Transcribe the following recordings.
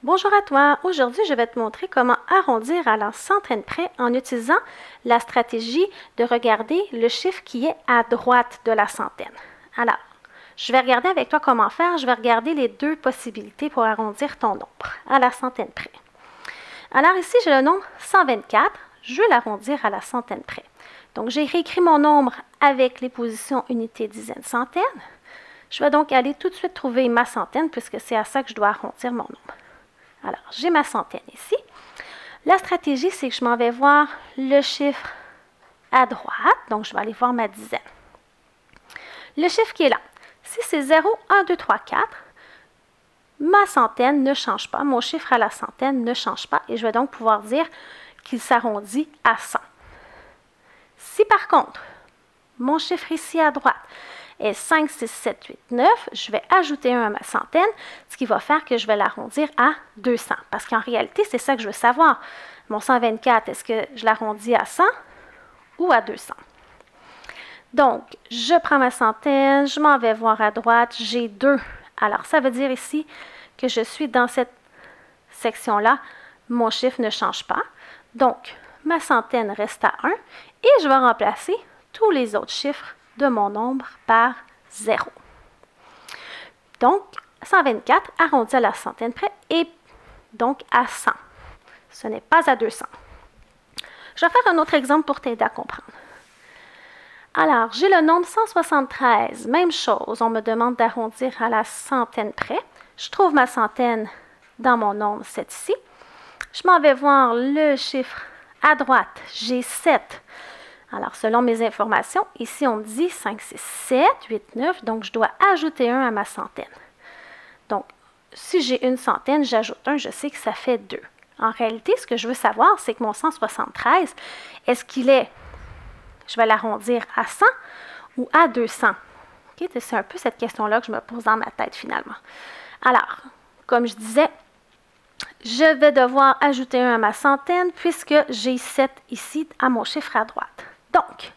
Bonjour à toi, aujourd'hui je vais te montrer comment arrondir à la centaine près en utilisant la stratégie de regarder le chiffre qui est à droite de la centaine. Alors, je vais regarder avec toi comment faire, je vais regarder les deux possibilités pour arrondir ton nombre à la centaine près. Alors ici j'ai le nombre 124, je veux l'arrondir à la centaine près. Donc j'ai réécrit mon nombre avec les positions unités, dizaines, centaines. Je vais donc aller tout de suite trouver ma centaine puisque c'est à ça que je dois arrondir mon nombre. Alors, j'ai ma centaine ici. La stratégie, c'est que je m'en vais voir le chiffre à droite. Donc, je vais aller voir ma dizaine. Le chiffre qui est là. Si c'est 0, 1, 2, 3, 4, ma centaine ne change pas. Mon chiffre à la centaine ne change pas. Et je vais donc pouvoir dire qu'il s'arrondit à 100. Si par contre, mon chiffre ici à droite est 5, 6, 7, 8, 9, je vais ajouter 1 à ma centaine, ce qui va faire que je vais l'arrondir à 200. Parce qu'en réalité, c'est ça que je veux savoir. Mon 124, est-ce que je l'arrondis à 100 ou à 200? Donc, je prends ma centaine, je m'en vais voir à droite, j'ai 2. Alors, ça veut dire ici que je suis dans cette section-là, mon chiffre ne change pas. Donc, ma centaine reste à 1 et je vais remplacer tous les autres chiffres de mon nombre par 0. Donc, 124 arrondi à la centaine près et donc à 100. Ce n'est pas à 200. Je vais faire un autre exemple pour t'aider à comprendre. Alors, j'ai le nombre 173. Même chose, on me demande d'arrondir à la centaine près. Je trouve ma centaine dans mon nombre, c'est ici. Je m'en vais voir le chiffre à droite. J'ai 7. Alors, selon mes informations, ici, on me dit 5, 6, 7, 8, 9. Donc, je dois ajouter 1 à ma centaine. Donc, si j'ai une centaine, j'ajoute 1, je sais que ça fait 2. En réalité, ce que je veux savoir, c'est que mon 173, est-ce qu'il est, je vais l'arrondir à 100 ou à 200? Okay? C'est un peu cette question-là que je me pose dans ma tête, finalement. Alors, comme je disais, je vais devoir ajouter 1 à ma centaine puisque j'ai 7 ici à mon chiffre à droite. Donc,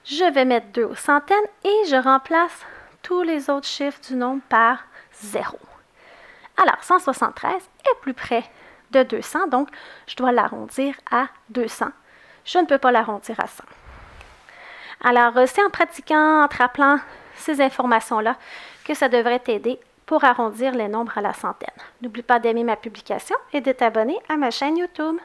je vais mettre 2 aux centaines et je remplace tous les autres chiffres du nombre par 0. Alors, 173 est plus près de 200, donc je dois l'arrondir à 200. Je ne peux pas l'arrondir à 100. Alors, c'est en pratiquant, en te rappelant ces informations-là que ça devrait t'aider pour arrondir les nombres à la centaine. N'oublie pas d'aimer ma publication et de t'abonner à ma chaîne YouTube.